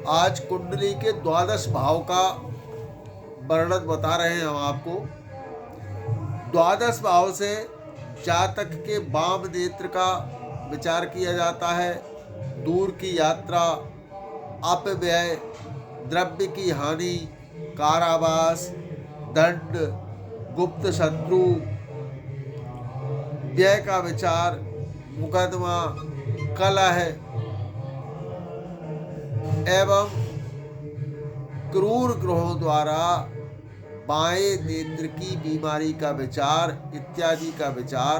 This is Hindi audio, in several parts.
आज कुंडली के द्वादश भाव का वर्णन बता रहे हैं हम आपको। द्वादश भाव से जातक के वाम नेत्र का विचार किया जाता है। दूर की यात्रा, अपव्यय, द्रव्य की हानि, कारावास, दंड, गुप्त शत्रु, व्यय का विचार, मुकदमा, कलह एवं क्रूर ग्रहों द्वारा बाएं नेत्र की बीमारी का विचार इत्यादि का विचार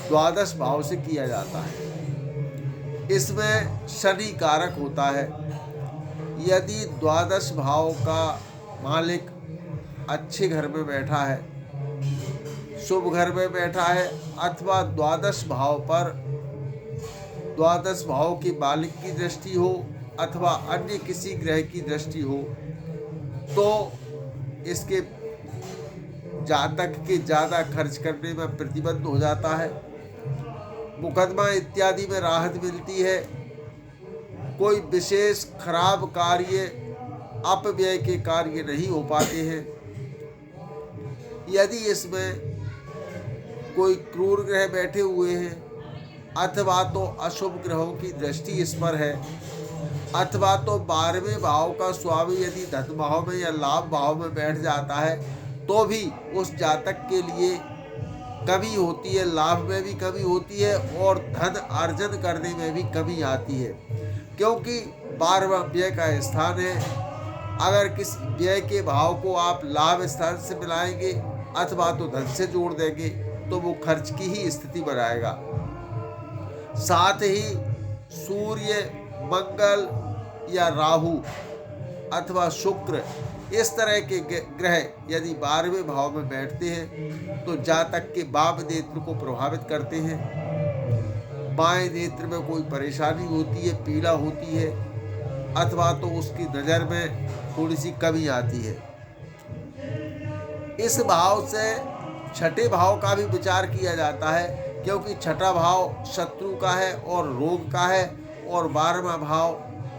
द्वादश भाव से किया जाता है। इसमें शनि कारक होता है। यदि द्वादश भाव का मालिक अच्छे घर में बैठा है, शुभ घर में बैठा है, अथवा द्वादश भाव पर द्वादश भाव के मालिक की दृष्टि हो अथवा अन्य किसी ग्रह की दृष्टि हो, तो इसके जातक के ज़्यादा खर्च करने में प्रतिबंध हो जाता है। मुकदमा इत्यादि में राहत मिलती है। कोई विशेष खराब कार्य, अपव्यय के कार्य नहीं हो पाते हैं। यदि इसमें कोई क्रूर ग्रह बैठे हुए हैं, अथवा तो अशुभ ग्रहों की दृष्टि इस पर है, अथवा तो 12वें भाव का स्वामी यदि धन भाव में या लाभ भाव में बैठ जाता है, तो भी उस जातक के लिए कमी होती है, लाभ में भी कमी होती है और धन अर्जन करने में भी कमी आती है, क्योंकि 12वां व्यय का स्थान है। अगर किस व्यय के भाव को आप लाभ स्थान से मिलाएंगे अथवा तो धन से जोड़ देंगे, तो वो खर्च की ही स्थिति बनाएगा। साथ ही सूर्य, मंगल या राहु अथवा शुक्र इस तरह के ग्रह यदि 12वें भाव में बैठते हैं तो जातक के वाम नेत्र को प्रभावित करते हैं। बाएं नेत्र में कोई परेशानी होती है, पीड़ा होती है, अथवा तो उसकी नज़र में थोड़ी सी कमी आती है। इस भाव से छठे भाव का भी विचार किया जाता है, क्योंकि छठा भाव शत्रु का है और रोग का है और 12वां भाव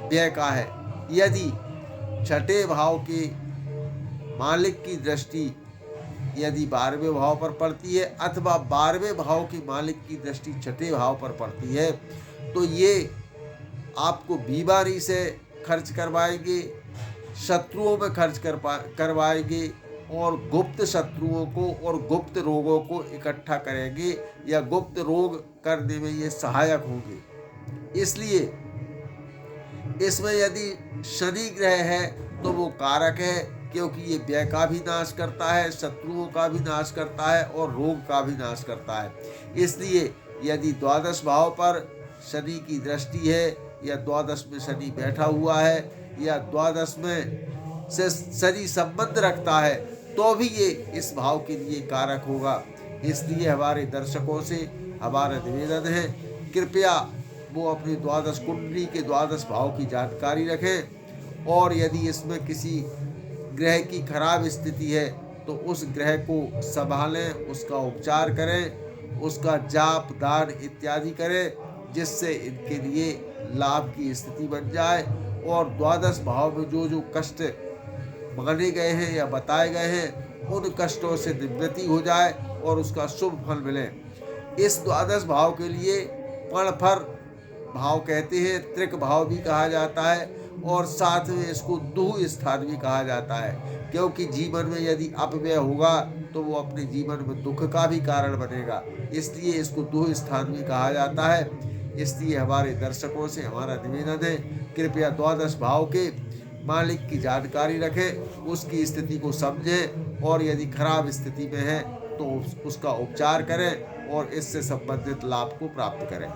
व्यय का है। यदि छठे भाव के मालिक की दृष्टि यदि 12वें भाव पर पड़ती है अथवा 12वें भाव की मालिक की दृष्टि छठे भाव पर पड़ती है, तो ये आपको बीमारी से खर्च करवाएंगे, शत्रुओं में खर्च करवाएंगे और गुप्त शत्रुओं को और गुप्त रोगों को इकट्ठा करेंगे या गुप्त रोग करने में ये सहायक होंगे। इसलिए इसमें यदि शनि ग्रह है तो वो कारक है, क्योंकि ये व्यय का भी नाश करता है, शत्रुओं का भी नाश करता है और रोग का भी नाश करता है। इसलिए यदि द्वादश भाव पर शनि की दृष्टि है या द्वादश में शनि बैठा हुआ है या द्वादश में से शनि संबंध रखता है, तो भी ये इस भाव के लिए कारक होगा। इसलिए हमारे दर्शकों से हमारा निवेदन है, कृपया वो अपनी द्वादश कुंडली के द्वादश भाव की जानकारी रखें और यदि इसमें किसी ग्रह की खराब स्थिति है तो उस ग्रह को संभालें, उसका उपचार करें, उसका जाप दान इत्यादि करें, जिससे इनके लिए लाभ की स्थिति बन जाए और द्वादश भाव में जो जो कष्ट माने गए हैं या बताए गए हैं उन कष्टों से निवृत्ति हो जाए और उसका शुभ फल मिले। इस द्वादश भाव के लिए पणफर भाव कहते हैं, त्रिक भाव भी कहा जाता है और साथ में इसको दुह स्थान भी कहा जाता है, क्योंकि जीवन में यदि अपव्यय होगा तो वो अपने जीवन में दुख का भी कारण बनेगा। इसलिए इसको दुह स्थान भी कहा जाता है। इसलिए हमारे दर्शकों से हमारा निवेदन है, कृपया द्वादश भाव के मालिक की जानकारी रखें, उसकी स्थिति को समझें और यदि खराब स्थिति में है तो उसका उपचार करें और इससे संबंधित लाभ को प्राप्त करें।